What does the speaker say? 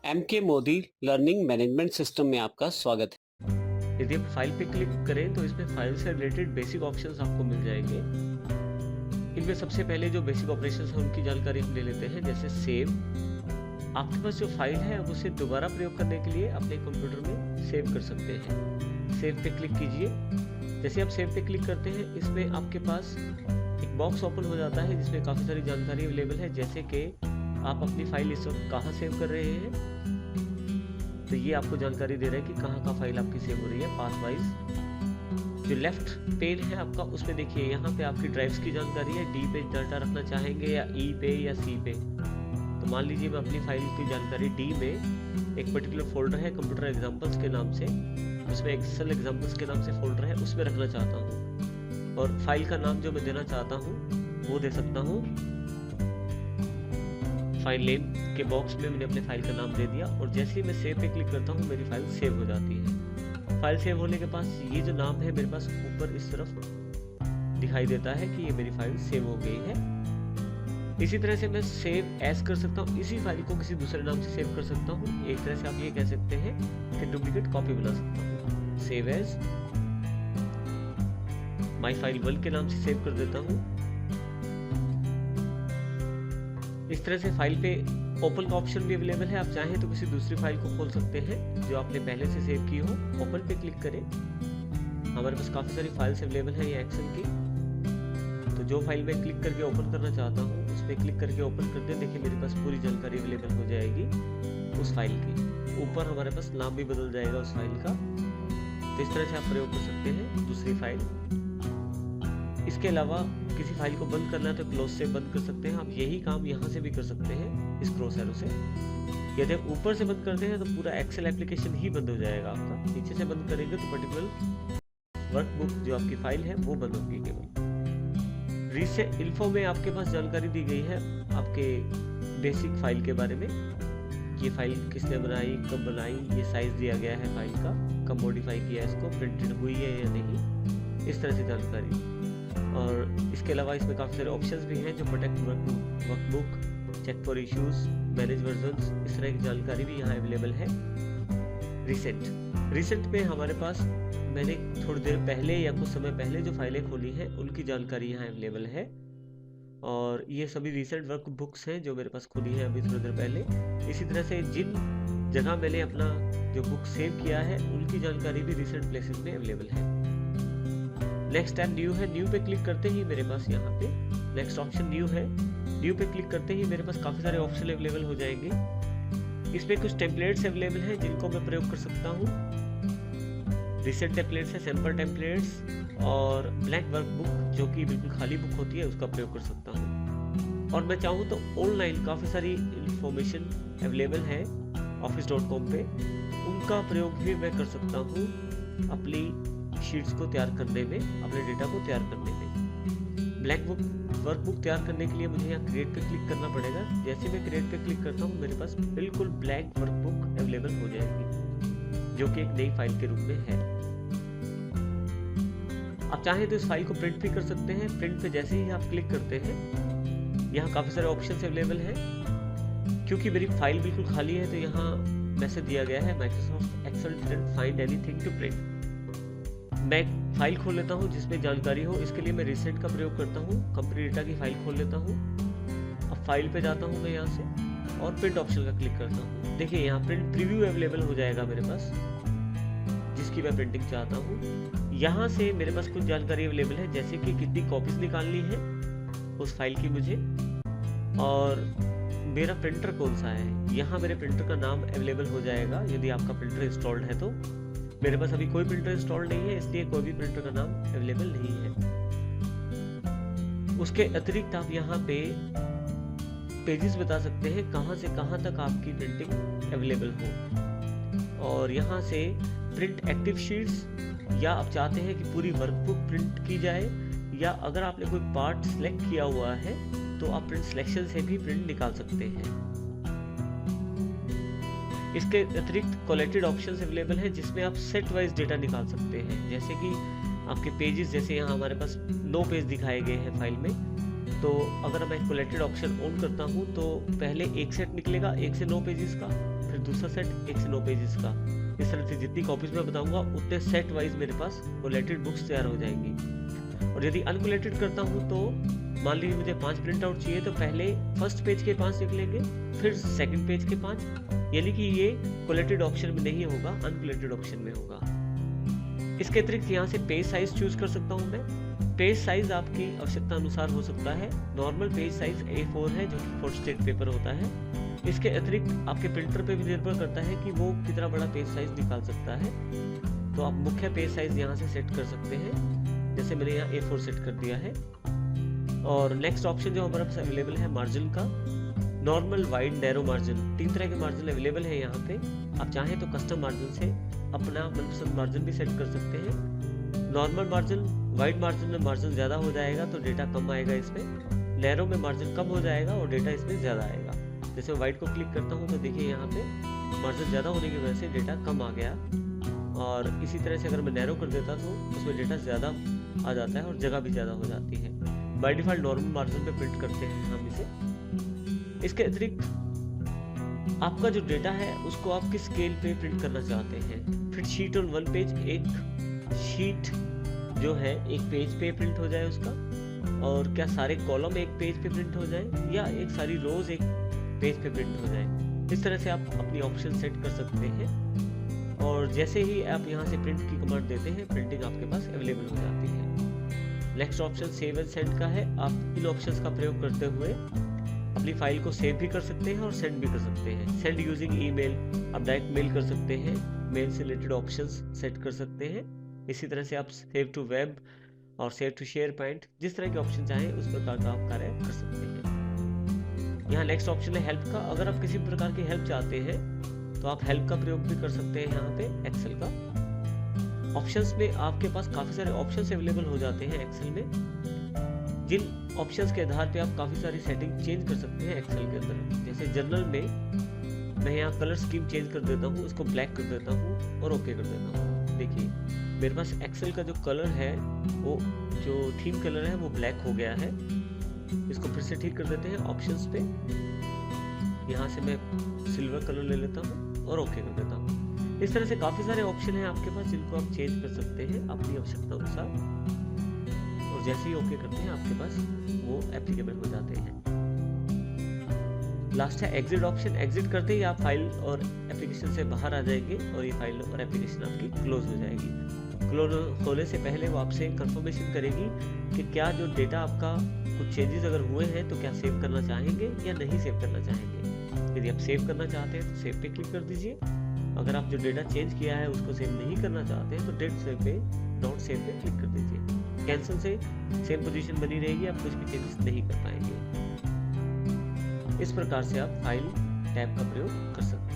MK Modi learning management system में आपका स्वागत है। यदि आप फाइल पे क्लिक करें तो इसमें फाइल से रिलेटेड बेसिक ऑप्शंस आपको मिल जाएंगे। इनमें सबसे पहले जो बेसिक ऑपरेशंस हैं उनकी जानकारी हम ले लेते हैं, जैसे सेव। आपके पास जो फाइल है अब उसे दोबारा प्रयोग करने के लिए अपने कंप्यूटर में सेव कर सकते हैं। सेव पे क्लिक कीजिए। जैसे आप सेव पे क्लिक करते हैं इसमें आपके पास एक बॉक्स ओपन हो जाता है जिसमें काफ़ी सारी जानकारी अवेलेबल है, जैसे कि आप अपनी फाइल इस वक्त कहाँ सेव कर रहे हैं। तो ये आपको जानकारी दे रहा है कि कहाँ फाइल आपकी सेव हो रही है पाथ वाइज। जो लेफ्ट पेन है आपका उसमें देखिए यहाँ पे आपकी ड्राइव्स की जानकारी है। डी पे डाटा रखना चाहेंगे या ई पे या सी पे। तो मान लीजिए मैं अपनी फाइल की जानकारी डी में एक पर्टिकुलर फोल्डर है कंप्यूटर एग्जाम्पल्स के नाम से, उसमें एक्सेल एग्जाम्पल्स के नाम से फोल्डर है, उसमें रखना चाहता हूँ। और फाइल का नाम जो मैं देना चाहता हूँ वो दे सकता हूँ। फाइल नेम के बॉक्स में मैंने अपने फाइल का नाम दे दिया और जैसे ही मैं सेव पे क्लिक करता हूँ मेरी फाइल सेव हो जाती है। फाइल सेव होने के पास ये जो नाम है मेरे पास ऊपर इस तरफ दिखाई देता है कि ये मेरी फाइल सेव हो गई है। इसी तरह से मैं सेव एज कर सकता हूँ, इसी फाइल को किसी दूसरे नाम से सेव कर सकता हूँ। एक तरह से आप ये कह सकते हैं कि डुप्लीकेट कॉपी बना सकता हूँ। सेव एज माई फाइल 1 के नाम से सेव कर देता हूँ। इस तरह से फाइल पे ओपन का ऑप्शन भी अवेलेबल है। आप चाहें तो किसी दूसरी फाइल को खोल सकते हैं जो आपने पहले से सेव की हो। ओपन पे क्लिक करें। हमारे पास काफ़ी सारी फाइल्स अवेलेबल है ये एक्सेल की। तो जो फाइल मैं क्लिक करके ओपन करना चाहता हूँ उस पर क्लिक करके ओपन कर दें। देखिए मेरे पास पूरी जानकारी अवेलेबल हो जाएगी उस फाइल की। ऊपर हमारे पास नाम भी बदल जाएगा उस फाइल का। तो इस तरह से आप प्रयोग कर सकते हैं दूसरी फाइल। इसके अलावा किसी फाइल को बंद करना है तो क्लोज से बंद कर सकते हैं। आप यही काम यहाँ से भी कर सकते हैं इस क्रॉस एरो से। यदि आप ऊपर से बंद करते हैं तो पूरा एक्सेल एप्लीकेशन ही बंद हो जाएगा आपका। नीचे से बंद करेंगे तो पर्टिकुलर वर्कबुक जो आपकी फाइल है वो बंद होगी केवल। रीसेट इन्फो में आपके पास जानकारी दी गई है आपके बेसिक फाइल के बारे में। ये फाइल किसने बनाई, कब बनाई, ये साइज दिया गया है फाइल का, कब मॉडिफाई किया इसको, प्रिंटेड हुई है या नहीं, इस तरह से जानकारी। और इसके अलावा इसमें काफ़ी सारे ऑप्शंस भी हैं जो protect workbook, check for issues, manage versions, इस तरह की जानकारी भी यहाँ अवेलेबल है। रिसेंट में हमारे पास मैंने थोड़ी देर पहले या कुछ समय पहले जो फाइलें खोली हैं उनकी जानकारी यहाँ अवेलेबल है। और ये सभी रिसेंट वर्कबुक्स हैं जो मेरे पास खुली है अभी थोड़ी देर पहले। इसी तरह से जिन जगह मैंने अपना जो बुक सेव किया है उनकी जानकारी भी रिसेंट प्लेसेस में अवेलेबल है। नेक्स्ट टैब न्यू है। न्यू पे क्लिक करते ही मेरे पास यहाँ पे नेक्स्ट ऑप्शन न्यू है। न्यू पे क्लिक करते ही मेरे पास काफ़ी सारे ऑप्शन अवेलेबल हो जाएंगे। इसमें कुछ टेम्पलेट्स अवेलेबल हैं जिनको मैं प्रयोग कर सकता हूँ। रिसेंट टेम्पलेट्स है, सैंपल टेम्पलेट्स और ब्लैंक वर्कबुक जो कि बिल्कुल खाली बुक होती है उसका प्रयोग कर सकता हूँ। और मैं चाहूँ तो ऑनलाइन काफ़ी सारी इंफॉर्मेशन अवेलेबल है office.com पे, उनका प्रयोग भी मैं कर सकता हूँ अपनी शीट्स को तैयार करने में, अपने डेटा को तैयार करने में। ब्लैंक वर्कबुक तैयार करने के लिए मुझे यहाँ क्रिएट पे क्लिक करना पड़ेगा। जैसे मैं क्रिएट पे क्लिक करता हूँ मेरे पास बिल्कुल ब्लैंक वर्कबुक अवेलेबल हो जाएगी जो कि एक नई फाइल के रूप में है। आप चाहें तो इस फाइल को प्रिंट भी कर सकते हैं। प्रिंट पे जैसे ही आप क्लिक करते हैं यहाँ काफ़ी सारे ऑप्शन अवेलेबल हैं। क्योंकि मेरी फाइल बिल्कुल खाली है तो यहाँ मैसेज दिया गया है Microsoft Excel didn't find anything to print. मैं फाइल खोल लेता हूँ जिसमें जानकारी हो। इसके लिए मैं रिसेंट का प्रयोग करता हूँ। कंपनी डेटा की फाइल खोल लेता हूँ। अब फाइल पे जाता हूँ मैं यहाँ से और प्रिंट ऑप्शन का क्लिक करता हूँ। देखिए यहाँ प्रिंट प्रीव्यू अवेलेबल हो जाएगा मेरे पास जिसकी मैं प्रिंटिंग चाहता हूँ। यहाँ से मेरे पास कुछ जानकारी अवेलेबल है जैसे कि कितनी कॉपीज निकालनी है उस फाइल की मुझे, और मेरा प्रिंटर कौन सा है। यहाँ मेरे प्रिंटर का नाम अवेलेबल हो जाएगा यदि आपका प्रिंटर इंस्टॉल्ड है तो। मेरे पास अभी कोई प्रिंटर इंस्टॉल नहीं है इसलिए कोई भी प्रिंटर का नाम अवेलेबल नहीं है। उसके अतिरिक्त आप यहाँ पे पेजेस बता सकते हैं कहाँ से कहाँ तक आपकी प्रिंटिंग अवेलेबल हो। और यहाँ से प्रिंट एक्टिव शीट्स, या आप चाहते हैं कि पूरी वर्कबुक प्रिंट की जाए, या अगर आपने कोई पार्ट सिलेक्ट किया हुआ है तो आप प्रिंट सिलेक्शन से भी प्रिंट निकाल सकते हैं। इसके अतिरिक्त कोलेटेड ऑप्शंस अवेलेबल हैं जिसमें आप सेट वाइज डेटा निकाल सकते हैं। जैसे कि आपके पेजेस, जैसे यहाँ हमारे पास 9 पेज दिखाए गए हैं फाइल में, तो अगर मैं कोलेटेड ऑप्शन ऑन करता हूँ तो पहले एक सेट निकलेगा 1 से 9 पेजेस का, फिर फिर दूसरा सेट 1 से 9 पेजेस का। इस तरह से जितनी कॉपीज मैं बताऊंगा उतने सेट वाइज मेरे पास कोलेटेड बुक्स तैयार हो जाएंगी। और यदि अनकोलेटेड करता हूँ तो मान लीजिए मुझे 5 प्रिंट आउट चाहिए, तो पहले फर्स्ट पेज के 5 निकलेंगे, फिर सेकंड पेज के 5, यानी कि ये कोलेटेड ऑप्शन में नहीं होगा, अनकोलेटेड ऑप्शन में होगा। इसके अतिरिक्त यहाँ से पेज साइज चूज कर सकता हूँ मैं। पेज साइज आपकी आवश्यकता अनुसार हो सकता है। नॉर्मल पेज साइज A4 है, जो कि 4 स्टेट पेपर होता है। इसके अतिरिक्त आपके प्रिंटर पे भी निर्भर करता है कि वो कितना बड़ा पेज साइज निकाल सकता है। तो आप मुख्य पेज साइज यहाँ से सेट कर सकते हैं, जैसे मैंने यहाँ A4 सेट कर दिया है। और नेक्स्ट ऑप्शन जो हमारे पास अवेलेबल है मार्जिन का, नॉर्मल, वाइड, नैरो मार्जिन, 3 तरह के मार्जिन अवेलेबल है यहाँ पे। आप चाहें तो कस्टम मार्जिन से अपना मनपसंद मार्जिन भी सेट कर सकते हैं। नॉर्मल मार्जिन, वाइड मार्जिन में मार्जिन ज़्यादा हो जाएगा तो डेटा कम आएगा इसमें। नैरो में मार्जिन कम हो जाएगा और डेटा इसमें ज़्यादा आएगा। जैसे मैं वाइड को क्लिक करता हूँ तो देखिए यहाँ पे मार्जिन ज़्यादा होने की वजह से डेटा कम आ गया। और इसी तरह से अगर मैं नैरो कर देता तो उसमें डेटा ज़्यादा आ जाता है और जगह भी ज़्यादा हो जाती है। बाय डिफ़ॉल्ट नॉर्मल मार्जिन पे प्रिंट करते हैं हम इसे। इसके अतिरिक्त आपका जो डेटा है उसको आप किस स्केल पे प्रिंट करना चाहते हैं। फिट शीट ऑन 1 पेज, एक शीट जो है एक पेज पे प्रिंट हो जाए उसका, और क्या सारे कॉलम एक पेज पे प्रिंट हो जाए, या एक सारी रोज एक पेज पे प्रिंट हो जाए। इस तरह से आप अपनी ऑप्शन सेट कर सकते हैं। और जैसे ही आप यहाँ से प्रिंट की कमांड देते हैं, प्रिंटिंग आपके पास अवेलेबल हो जाती है। Next option save and send का है। आप इन ऑप्शंस का प्रयोग करते हुए अपनी फाइल को सेव भी कर सकते हैं और सेंड भी कर सकते हैं। सेंड यूजिंग ईमेल, आप डायरेक्ट मेल कर सकते हैं, मेल से रिलेटेड ऑप्शंस सेट कर सकते हैं। इसी तरह से आप सेव टू वेब और सेव टू शेयर पॉइंट, जिस तरह के ऑप्शन चाहें उस प्रकार का आप कार्य कर सकते हैं। यहाँ नेक्स्ट ऑप्शन है हेल्प का। अगर आप किसी प्रकार की हेल्प चाहते हैं तो आप हेल्प का प्रयोग भी कर सकते हैं। यहाँ पे एक्सेल का ऑप्शंस में आपके पास काफ़ी सारे ऑप्शंस अवेलेबल हो जाते हैं एक्सेल में, जिन ऑप्शंस के आधार पे आप काफ़ी सारी सेटिंग चेंज कर सकते हैं एक्सेल के अंदर। जैसे जनरल में मैं यहाँ कलर स्कीम चेंज कर देता हूँ, इसको ब्लैक कर देता हूँ और ओके कर देता हूँ। देखिए मेरे पास एक्सेल का जो कलर है, वो जो थीम कलर है वो ब्लैक हो गया है। इसको फिर से ठीक कर देते हैं ऑप्शंस पे। यहाँ से मैं सिल्वर कलर ले लेता हूँ और ओके कर देता हूँ। इस तरह से काफ़ी सारे ऑप्शन हैं आपके पास जिनको आप चेंज कर सकते हैं अपनी आवश्यकता अनुसार, और जैसे ही ओके करते हैं आपके पास वो एप्लीकेबल हो जाते हैं। लास्ट है एग्जिट ऑप्शन। एग्जिट करते ही आप फाइल और एप्लीकेशन से बाहर आ जाएंगे और ये फाइल और एप्लीकेशन आपकी क्लोज हो जाएगी। क्लोज होने से पहले वो आपसे कंफर्मेशन करेगी कि क्या जो डेटा आपका कुछ चेंजेस अगर हुए हैं तो क्या सेव करना चाहेंगे या नहीं सेव करना चाहेंगे। यदि आप सेव करना चाहते हैं तो सेव पे क्लिक कर दीजिए। अगर आप जो डेटा चेंज किया है उसको सेव नहीं करना चाहते हैं तो डेट सेव पे, नॉट सेव पे क्लिक कर दीजिए। कैंसिल से सेम पोजीशन बनी रहेगी, आप कुछ भी चेंजेस नहीं कर पाएंगे। इस प्रकार से आप फाइल टैब का प्रयोग कर सकते हैं।